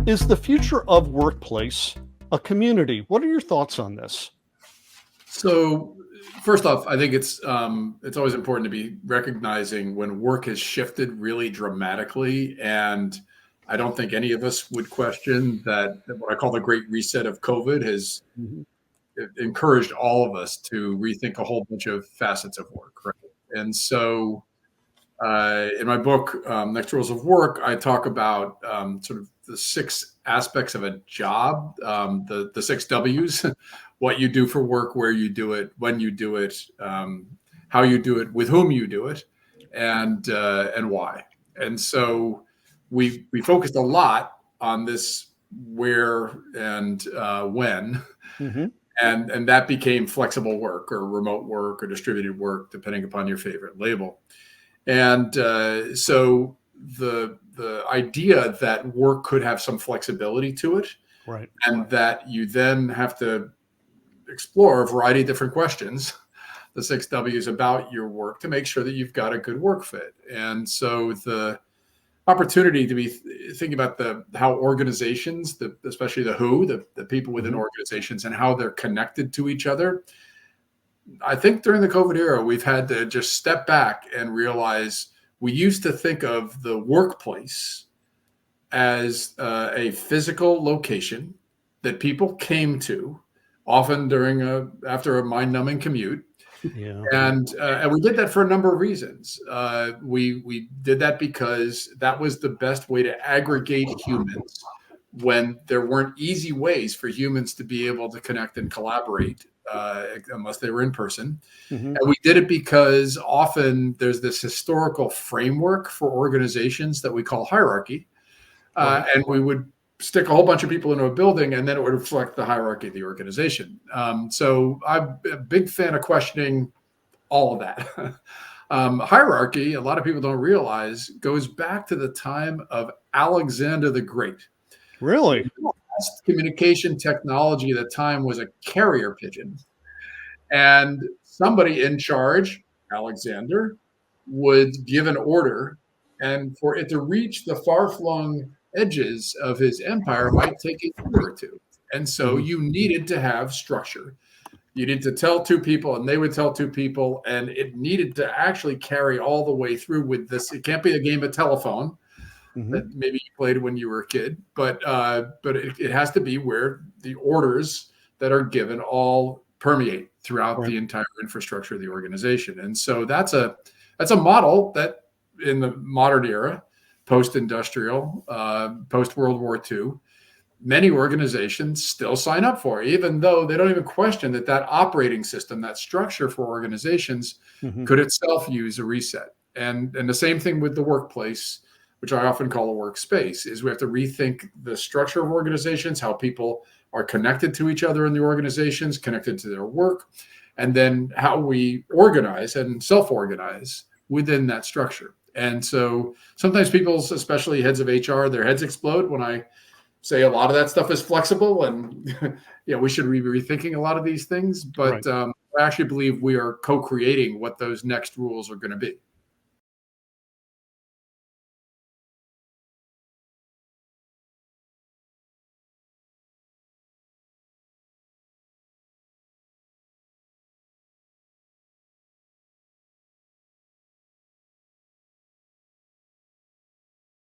Is the future of workplace a community? What are your thoughts on this? So first off, I think it's always important to be recognizing when work has shifted really dramatically, and I don't think any of us would question that what I call the Great Reset of COVID has Mhm. encouraged all of us to rethink a whole bunch of facets of work, right? And so in my book, Next Rules of Work, I talk about sort of the 6 aspects of a job, the 6 W's, what you do for work, where you do it, when you do it, how you do it, with whom you do it, and why. And so we focused a lot on this where and when, Mhm. and that became flexible work or remote work or distributed work, depending upon your favorite label. And so the idea that work could have some flexibility to it, Right. and that you then have to explore a variety of different questions, the 6 W's about your work, to make sure that you've got a good work fit. And so the opportunity to be thinking about how organizations, especially the people within Mhm. organizations, and how they're connected to each other. I think during the COVID era, we've had to just step back and realize we used to think of the workplace as a physical location that people came to, often after a mind-numbing commute, Yeah. and we did that for a number of reasons. We did that because that was the best way to aggregate humans when there weren't easy ways for humans to be able to connect and collaborate unless they were in person. Mhm. And we did it because often there's this historical framework for organizations that we call hierarchy. Right. And we would stick a whole bunch of people into a building, and then it would reflect the hierarchy of the organization. So I'm a big fan of questioning all of that. Hierarchy, a lot of people don't realize, goes back to the time of Alexander the Great. Really? The best communication technology at the time was a carrier pigeon. And somebody in charge, Alexander, would give an order, and for it to reach the far-flung edges of his empire might take a year or two. And so Mhm. you needed to have structure. You needed to tell 2 people, and they would tell 2 people, and it needed to actually carry all the way through with this. It can't be a game of telephone Mhm. that maybe you played when you were a kid, but it has to be where the orders that are given all permeate throughout Right. the entire infrastructure of the organization. And so that's a model that in the modern era, post-industrial, post-World War II, many organizations still sign up for, even though they don't even question that operating system, that structure for organizations, Mhm. could itself use a reset. And the same thing with the workplace, which I often call a workspace, is we have to rethink the structure of organizations, how people are connected to each other in the organizations, connected to their work, and then how we organize and self-organize within that structure. And so sometimes people's, especially heads of HR, their heads explode when I say a lot of that stuff is flexible, and we should be rethinking a lot of these things. But Right. I actually believe we are co-creating what those next rules are going to be.